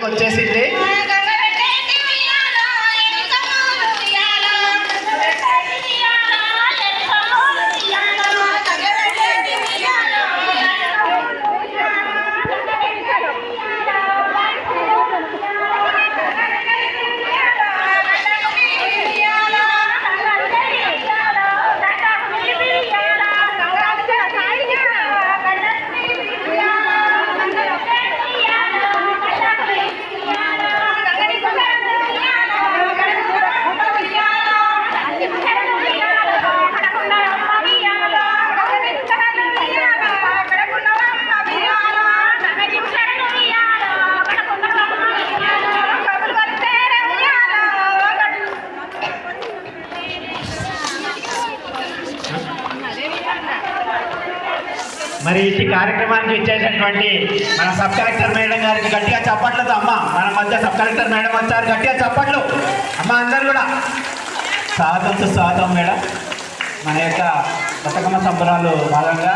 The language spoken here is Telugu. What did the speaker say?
వచ్చేసింది. మరి ఈ కార్యక్రమానికి ఇచ్చేసినటువంటి మన సబ్ కలెక్టర్ మేడం గారికి గట్టిగా చప్పట్లతో అమ్మ, మన మధ్య సబ్ కలెక్టర్ మేడం వచ్చారు, గట్టిగా చప్పట్లు అమ్మ. అందరు కూడా స్వాగతం మేడం. మన యొక్క బతుకమ్మ సంబరాలు భాగంగా